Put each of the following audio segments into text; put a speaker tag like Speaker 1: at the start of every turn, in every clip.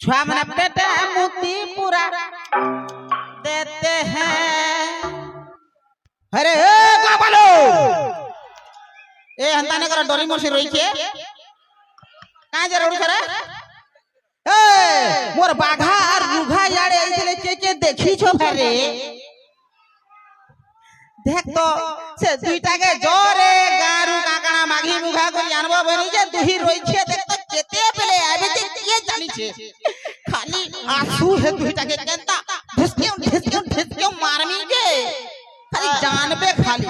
Speaker 1: छुआ मन पेटे मुती पूरा देते हैं। अरे गाबालो ए हंताने कर डोरी मोसी रोई के का जे रोड करे ए मोर बाघा और रुघा याडे आइले के देखी छो घरे देख तो से दुईटा के जोरे गारू काकणा माघी मुघा को जानबो बनी जे दुही रोई छे देख तो केते पेले आबे ते के जानी छे खाली आंसू है दुईटा के केंता ढिसके मारमी के खाली जानबे खाली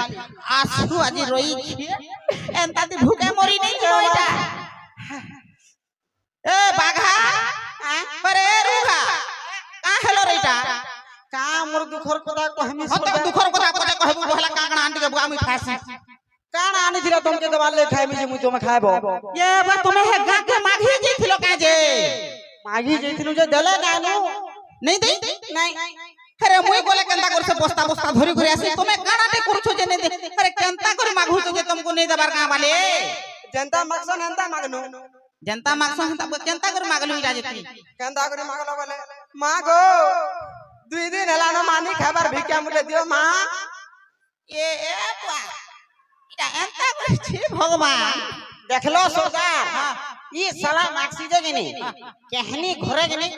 Speaker 1: आंसू आज रोई छे एंता ती भूखे मरी नहीं छे ओइटा ए बाघा अरे रुघा का हेलो रेटा
Speaker 2: का मोर दुखर कथा कहमी
Speaker 1: हते दुखर कथा कहबो बहला काकणा आंटी के बुआ मी फासी
Speaker 2: काना आनी छिला तुमके दबाल ले खाइमी जे मुई तुमे खाइबो
Speaker 1: ये बा तुमे हे गा के माघी जइथिलो का जे
Speaker 2: माघी जइथिनु जे देले नानु
Speaker 1: नहीं दे नहीं अरे मुई बोले केंता कर से बस्ता बस्ता धरी घरे आसी तुमे कानाटे करछो जे नहीं दे अरे केंता कर माघू जे तुमको नहीं दबार का वाले
Speaker 2: जनता मकसन हंता मागनु
Speaker 1: जनता मागसो हंता केंता कर मागलु इरा जेती
Speaker 2: केंता कर मागलो बोले मागो 2 दिन हला न मानी खबर भिक्षा मुले दियो मां
Speaker 1: ए बुआ इरा एंता कर छी भगवान
Speaker 2: देखलो सरदार ई साला माक्सी जे गनी कहनी घरे गनी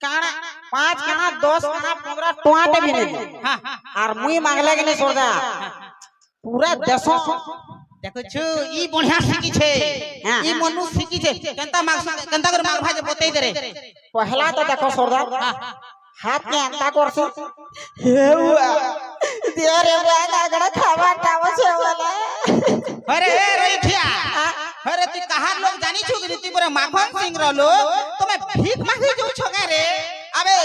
Speaker 2: काना 5 काना 10 काना 15 टोआटे भी नहीं हां और मुई मांगले गनी सरदार पूरा देशो
Speaker 1: देखो छु ई बढ़िया सिकी छे ई मनु सिकी छे केंता कर माग भाजे बतई दे रे
Speaker 2: पहला तो देखो सरदार हाथ के अंता करसु हे हुआ दे रे वाला गड़ा खावा टावा छे वाला
Speaker 1: अरे रेठिया अरे तू कहां लोग जानी छु कि रीति पर माखन सिंह रो लोग तुमे भीख मांगी जो छगा रे अबे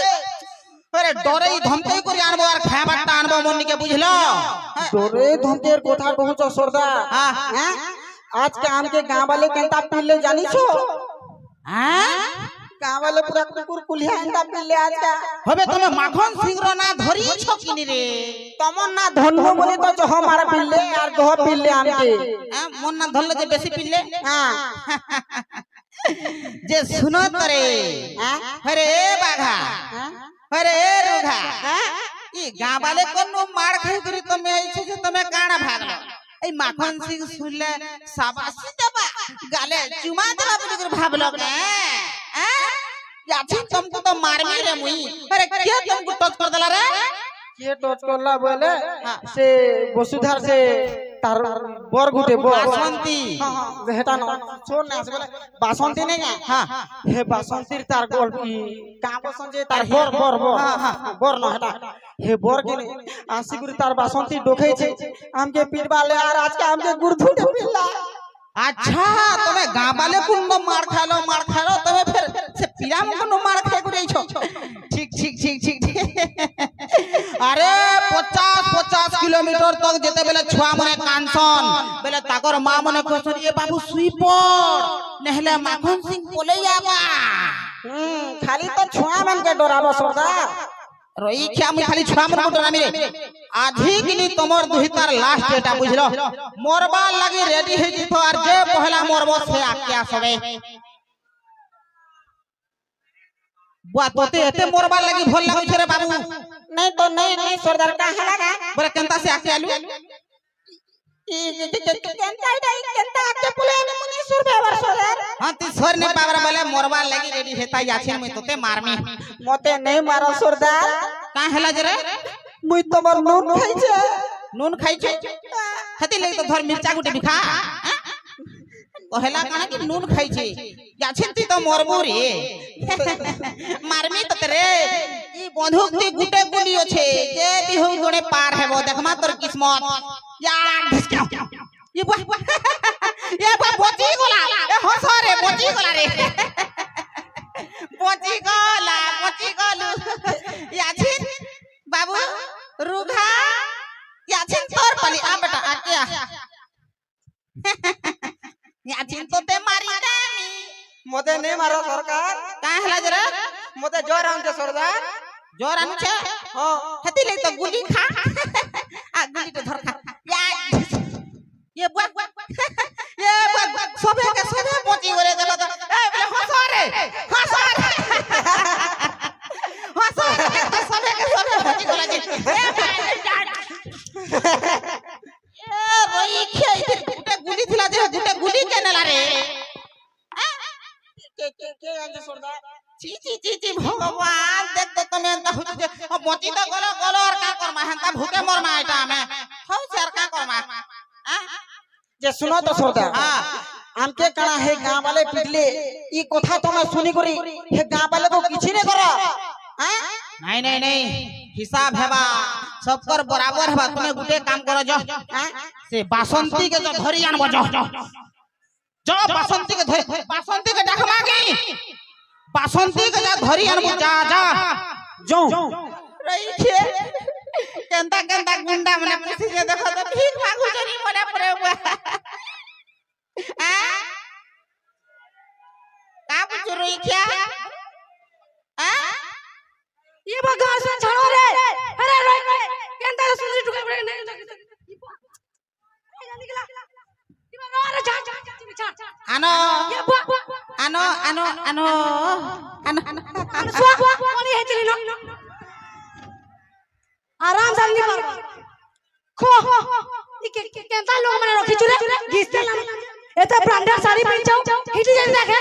Speaker 1: अरे डरे धमके करी आनबो और खाबाटा आनबो मन्नी के बुझलो
Speaker 2: डरे धमकेर कथा कहू सरदार हां आज के आम के गांव वाले केंता पीले जानी छो
Speaker 1: हां
Speaker 2: गांव वाले पूरा कुकुर कुलिया केंता पीले आज का
Speaker 1: हबे तुमे माखन सिंह रो ना धरी छो किनी रे
Speaker 2: तमन ना धन्नो बोले तो जो हमारा पीले यार जो पीले आम के
Speaker 1: मन ना धरले जे बेसी पीले
Speaker 2: हां
Speaker 1: जे सुनो तरे अरे बाघा अरे रुघा ई गां वाले कोनो मार खाई करी तमे आई छे तमे काना भागलो ए माखन सिंह सुनले शाबाशी देबा गाले चुमा देबा बोली कर भाबलो के याछी तुमको तो मारमी रे मुई अरे के तुमको टच कर देला रे
Speaker 2: के टच करला बोले से वसुधार से तार बर गुटे
Speaker 1: बासंती
Speaker 2: हां हेटा न छोड़ ना से बोले बासंती नहीं हां हे बासंती तार गोल का बसन जे तार बर न हेटा हे बर के आसिगुरी तार बासंती डोखै छे आम के पीटबा ले आर आज के आम के गुरधु पिल्ला
Speaker 1: अच्छा तमे गां वाले कुंडो मार खालो तमे फिर से पीरा मुको मार खाए करे छो ठीक अरे 50 किलोमीटर तक जेते बेले छुआ मने कांसन बेले ताकर मां मने कहसन ए बाबू सुई पड़ नहले माखन सिंह बोले आबा
Speaker 2: खाली तो छुआ मन के डराबो सरदार
Speaker 1: रोई क्या मुई खाली छुआ मन को डरामी रे आधी किनी तमर दुहितार लास्ट डेटा बुझलो मोरबा लगी रेडी हे जितो और जे पहला मोरबो से आके आसबे बुआ तोते एते मोरबा लगी भल लागै छे रे बाबू
Speaker 2: नहीं तो नहीं सरदार का हलागा
Speaker 1: बरे केंता से आके आलू
Speaker 2: ई केंता आके पुले ने मुनी सुर बेवर सरदार
Speaker 1: हां ती सर ने पावर बोले मोरबा लगी रेडी हेता याछे मुई तोते मारमी
Speaker 2: मते नहीं मारो सरदार
Speaker 1: का हला जरे
Speaker 2: मुई तमर नून खाई छे
Speaker 1: हती ले तो धर मिर्चा गुटे बिखा कहला काना कि नून खाई छे याछे ती तो मोरबो रे मारमी तो रे ई बंदूक ती गुटे गुलियो छे जे भी हो गणे पार हेबो देखमा तोर किस्मत यार ये बा बोची गोला ए हंस रे बोची गोला रे बोची गोलू याछिन बाबू रुघा याछिन तोर पली आ बेटा आके आ याछिन तो ते मारी दामी
Speaker 2: मते नहीं मारो सरकार
Speaker 1: का हला जरा
Speaker 2: मते जोर आन छे सरदार
Speaker 1: जोर आन छे
Speaker 2: हां
Speaker 1: हती ले तो गुली खा आ गुली तो धर खा या ये सबे के सबे मोची ओरे देबा तो ए बोले हंस रे হজি গলা যে এ রই খেই গুটে গুলি থিলা যে গুটে গুলি কেনেলা রে
Speaker 2: কে জানছে সর্দার
Speaker 1: ছি ছি ছি ছি ভগবান দেখ তো তুমি এন্তা হচ্ছে যে বচি তো গলো গলো আর কা করমা হেন্তা ভুকে মরমা এটা আমি হউ স্যার কা করমা
Speaker 2: যে শুনো তো সর্দার
Speaker 1: हां
Speaker 2: আমকে কানা হে গাঁ वाले पिटले ई কথা তুমি শুনি করি হে গাঁ वाले को किछि ने करा हां
Speaker 1: नहीं नहीं नहीं हिसाब हेबा सब कर बराबर हेबा तुम्हें गुटे काम करो जो से बासंती के जो धरी आनबो जो बासंती के धरी बासंती के डाकमा गई बासंती के जा धरी आनबो जा जा
Speaker 2: जो
Speaker 1: रही छे केंता केंता गुंडा मने पुसी जे देखो तो ठीक भागु जनी मने परे हुआ का पूछो रही क्या
Speaker 3: ये बगास में छाड़ो रे अरे रोई केंता सुंदरी टुकड़े पड़े नहीं निकला ये रो रे जा
Speaker 1: आनो
Speaker 3: ये बुआ
Speaker 1: आनो आनो आनो आनो
Speaker 3: सुआ कोनी है चली लो आराम से नहीं मार खो ये केंता लोग मैंने रखी चुरे घिसते ना एता ब्रांडेड साड़ी पहन जाओ हिटी जाई देखे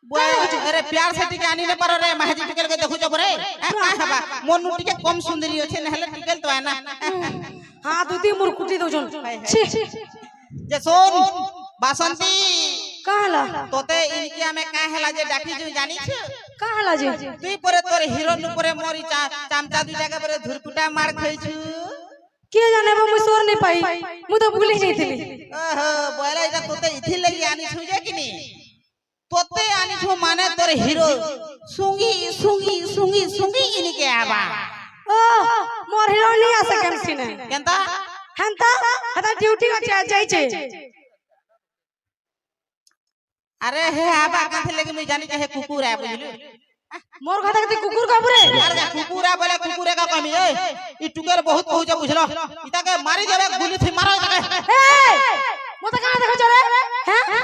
Speaker 1: बुआ अरे प्यार से टिके आनी ने पारो रे महाजी टिकल के देखु जबरे का हबा मोनु टिके कम सुंदरी अछि नहले टिकल तो है ना
Speaker 3: हां दुती मुरकुटी दो जन छी
Speaker 1: जे सोन बासंती
Speaker 3: कहला
Speaker 1: तोते इनकिया में का हला जे डाकी जो जानी छ
Speaker 3: कहला जी
Speaker 1: तुई परे तोर हीरो नु परे मोरी चामचा दु जगह परे धुरकुटा मार खई छु
Speaker 3: के जाने वो मुई सोर नहीं पाई मु तो भूल ही जाईथिली
Speaker 1: ओहो बोला इटा तोते इथि लगी आनी छु जे किनी तोते आनी छु माने तोर हीरो सुंगी सुंगी सुंगी सुंगी इनी के आबा
Speaker 3: ओ मोर हीरो नहीं आ सके हमसी ने
Speaker 1: केंता
Speaker 3: हंता हता ड्यूटी को जाई छे
Speaker 1: अरे हे आबा काथे लगी मुई जानी चाहे कुकुर है बुझलु
Speaker 3: मोर खाता के कुकुर का पुरे
Speaker 1: अरे कुकुरा बोले कुकुरे का कमी ए ई टुकेर बहुत कहू जे बुझलो इता के मारी जाबे गुली थी मारो इता के
Speaker 3: ए मोता कहां देखो चले हैं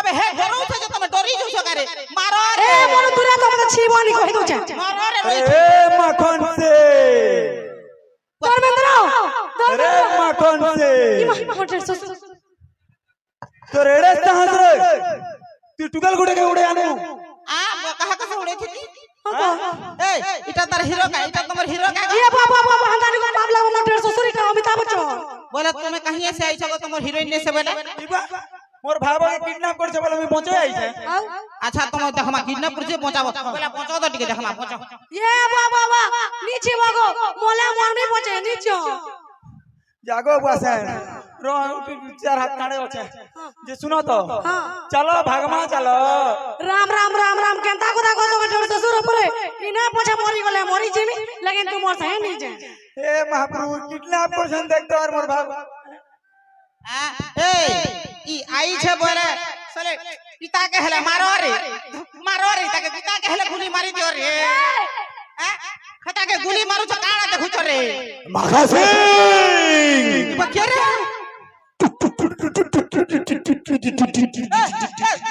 Speaker 1: अबे हे डरो थे जे तुम डरी जुसो करे मारो
Speaker 3: ए मोर दूरा तो मत छीवानी कहि दो छे
Speaker 1: मारो रे
Speaker 4: ए मखन से
Speaker 3: धर्मेंद्र
Speaker 4: अरे मखन से
Speaker 3: मोटर सो
Speaker 4: तो रेड़े हंस रे तू टुकल गुड़े के उड़े आने
Speaker 1: कहा कसे उड़े थी ए इटा तार हीरो का इटा तुम्हार हीरो का
Speaker 3: ये बाबा बाबा हंदानी को बाबला मोटर ससुरी का अमिताभ बच्चन
Speaker 1: बोले तुम्हें कहीं से आई छो तुम्हार हीरोइन ने से बोले
Speaker 4: मोर भाबा के किडनैप कर छबल हम पहुंचे आई छे
Speaker 1: अच्छा तुम देखमा किडनैप कर जे पहुंचाबो बोले पहुंचाओ तो टिके देखमा पहुंचाओ
Speaker 3: ये बाबा बाबा नीचे भागो मोले मोर नहीं पहुंचे नीचे
Speaker 4: जागो बसन रो चार हाथ काड़े होचे जे सुनो तो चलो भागमा चलो
Speaker 3: राम राम राम राम केंता को देखो तो मोटर ससुर ऊपर इना पछे मरी गले मरी जेमी लेकिन तू मोर सहे नहीं जे
Speaker 4: ए महाप्रभु किडनैप करछन देखतो और मोर भाब
Speaker 1: ए ई आई छे बोले चले पिता के हले मारो रे पिता के हले गुली मारी दियो रे खता के गुली मारू छ काड़ा देखु छ रे
Speaker 4: मखा सिंह
Speaker 1: बके रे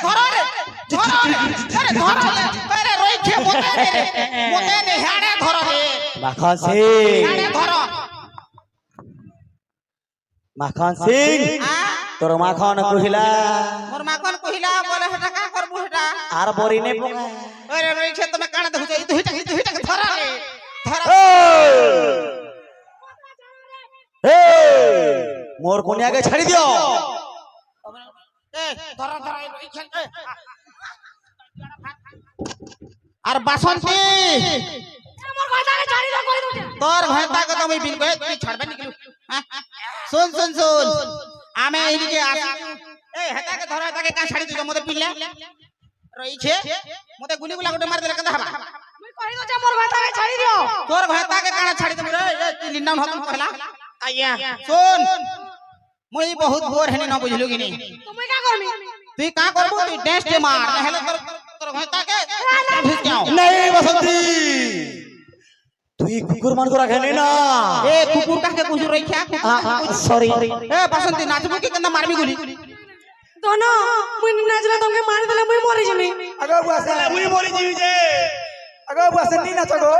Speaker 1: धरो रे अरे रोई छे मोते ने हाड़े धरो रे
Speaker 4: मखा सिंह
Speaker 1: हाड़े धरो
Speaker 4: मखन सिंह तोर माखन कहिला
Speaker 1: मोर माखन कहिला बोले हटा का करबू हटा
Speaker 4: आर बोरी ने पका
Speaker 1: अरे रोई छे तमे काना देखु छ ई दुहिटा के धरा रे धरा
Speaker 4: ए मोर कोनिया के छाड़ी दियो
Speaker 1: ए धरा रोई छे आर बासंती
Speaker 3: मोर खाता के छाड़ी दो कोई दो
Speaker 1: तोर भैंता के तो मैं बिन गए तू छड़बे निकलू सुन आमे इनके ए हेता के धरा हेता के का छाड़ी दियो मते पिल्ला रही छे मते गुली गुला गोटे मार देले कंदा हबा
Speaker 3: मैं कहि दो जे मोर खाता के छाड़ी दियो
Speaker 1: तोर भैंता के काना छाड़ी दे रे ए लिंडाउन होतन कहला आया सुन मुई बहुत गोर हनी न बुझलु कि नहीं
Speaker 3: तो मैं का करमी
Speaker 1: तू का करबो तू डेस दे मार नहले तोर भैंता के फिर क्यों
Speaker 4: नहीं बसंती तू ये कुकुर मान को रखे नहीं ना
Speaker 1: ए कुकुर का के कुछ रही क्या
Speaker 4: सॉरी
Speaker 1: ए बसंती नाचबो के कंदा मारबी गुली
Speaker 3: दोनो मुई नाचला तुमके मार देले मुई मरि जमी
Speaker 4: अगर बस मुई बोली जी जे आगो बुआ से नी नाच गो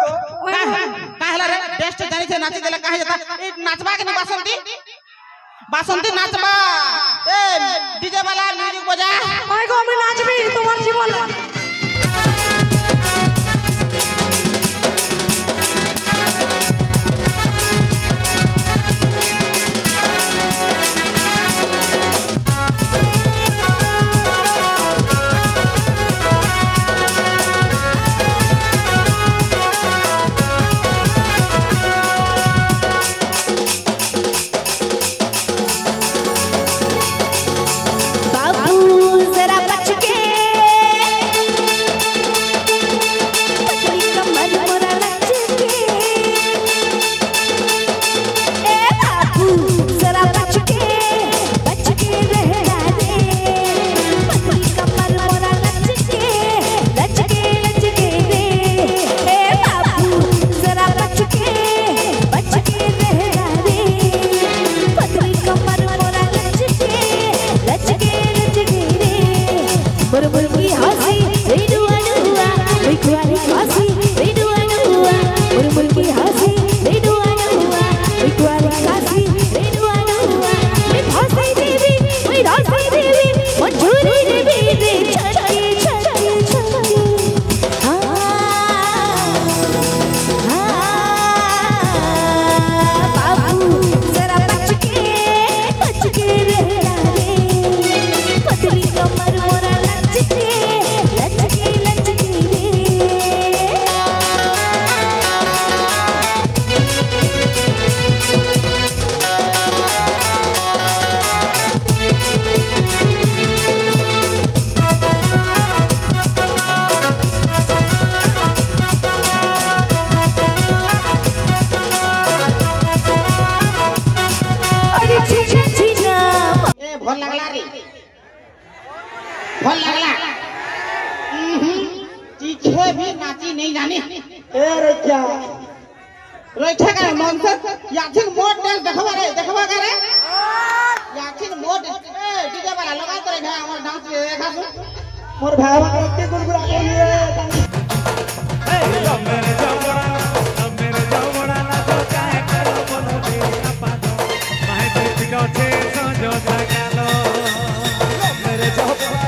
Speaker 1: काहला रे बेस्ट जानी छे नाची देले काहे जता ए नाचबा के बासंती बासंती नाचबा ए डीजे वाला म्यूजिक बजा
Speaker 3: ওই গো আমি নাচবি তোমার জীবন
Speaker 1: भल लगला तीखे भी नाची नहीं जाने
Speaker 2: ए रे क्या
Speaker 1: रोइठा का नॉनसेंस याथिन मोड डांस देखबा करे याथिन मोड ए डीजे वाला लगा तो रे हमर डांस देखा सु
Speaker 2: मोर भावा के गुलगुला के लिए
Speaker 5: ए लो मेरे जवड़ा ना तो चाहे करो बोलो दे अपा दो माहे ते टिको छे संजो सकालो मेरे जवड़ा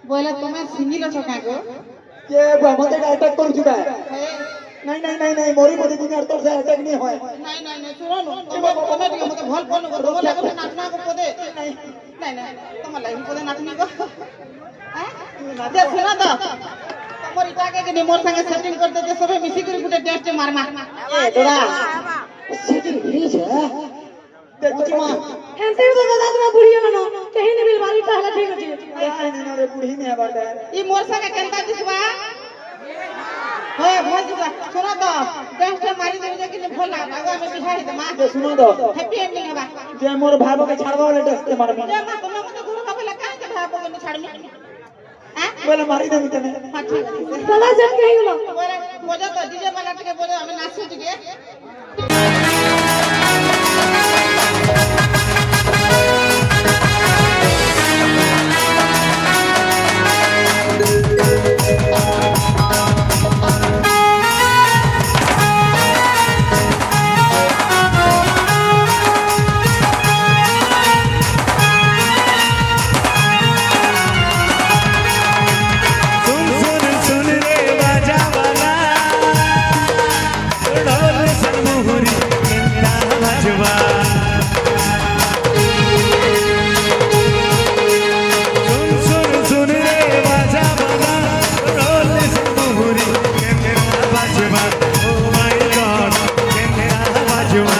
Speaker 1: बोले तुम्हें सिंगिल अछो का गो
Speaker 2: ये मते अटैक करू छुबा नहीं मोरी मते दिन तो से अटैक नहीं होय
Speaker 1: नहीं सुनो तुम्हें मते भल फोन कर बोले लागो नाचना को पदे नहीं तुम लाइन पदे नाचनी को हैं दे सुनो तो तमर इटा के मोर संगे सेटिंग कर दे सबे मिसी कर गुटे टेस्ट मारमा
Speaker 2: ए तोरा सेटिंग ही छे देखुची मां
Speaker 3: एंते तो दादा तुम बुढ़िया ना कहीं ने बिल बारी पहला ठीक अछि
Speaker 2: नहीं रे बुढ़ी में बात है
Speaker 1: ई मोर संगे केनता दिसबा हो भोज दिसबा सुनो तो टेस्ट मारी दे कि भल लागा आगा में बिहाई दे मां
Speaker 2: जे सुनो तो
Speaker 1: हैप्पी एंडिंग हेबा
Speaker 2: जे मोर भाबो के छाड़बा वाले टेस्ट मारबी
Speaker 1: जे मां तुम मते गुरु का पहला काहे के भाबो के छाड़मी
Speaker 4: बोले मारी देबी तने
Speaker 1: हाँ ठीक है
Speaker 3: चला जब कहीं लो
Speaker 1: बोले बजा तो डीजे वाला के बोले हमें नाचो टिके
Speaker 5: सुन सुन सुन रे बाजा वाला ढोल सरमुहरी केंद्रा बजवा सुन सुन सुन रे बाजा वाला ढोल सरमुहरी केंद्रा बजवा ओ माय गॉड केंद्रा बजवा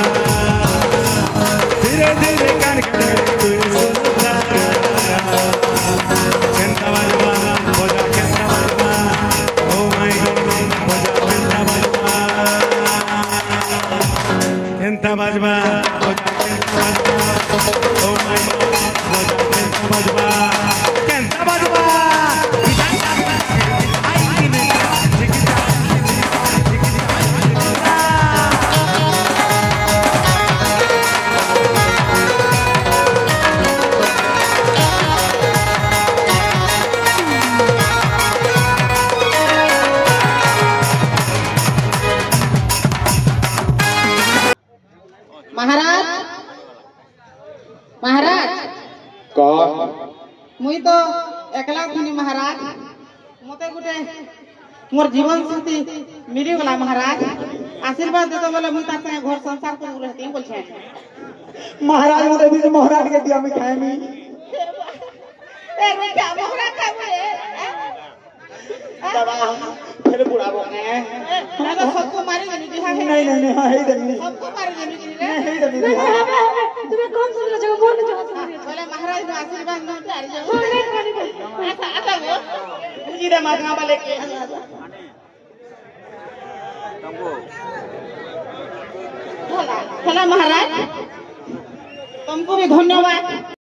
Speaker 5: धीरे धीरे करके तू सुनता केंद्रा बजवा बोला केंद्रा बजवा ओ माय गॉड बोला केंद्रा बजवा केंद्रा बजवा बोला केंद्रा बजवा ओ माय गॉड बोला केंद्रा बजवा केंद्रा बजवा
Speaker 1: महाराज महाराज मुई तो एकला थी महाराज मते गुटे मोर जीवन साथी मिली गला महाराज आशीर्वाद देतो बोले मुई तार संगे घर संसार को रहती बोल छे
Speaker 4: महाराज मते भी महाराज के दिया में खाए मी
Speaker 1: ए रे क्या मोहरा खाबे
Speaker 4: बाबा फिर बुढ़ाबो ने
Speaker 1: मैं तो सबको मारी देनी दिहा है
Speaker 4: नहीं नहीं हां हे देनी
Speaker 1: सबको मारी देनी रे
Speaker 4: हे देनी
Speaker 3: तुम्हें कौन सुन रहा जगह बोल जो
Speaker 1: बोले महाराज ने आशीर्वाद न तारी जाओ
Speaker 3: बोल नहीं
Speaker 1: ऐसा ऐसा वो मुझे रे मारना वाले के भला भला महाराज तुमको भी धन्यवाद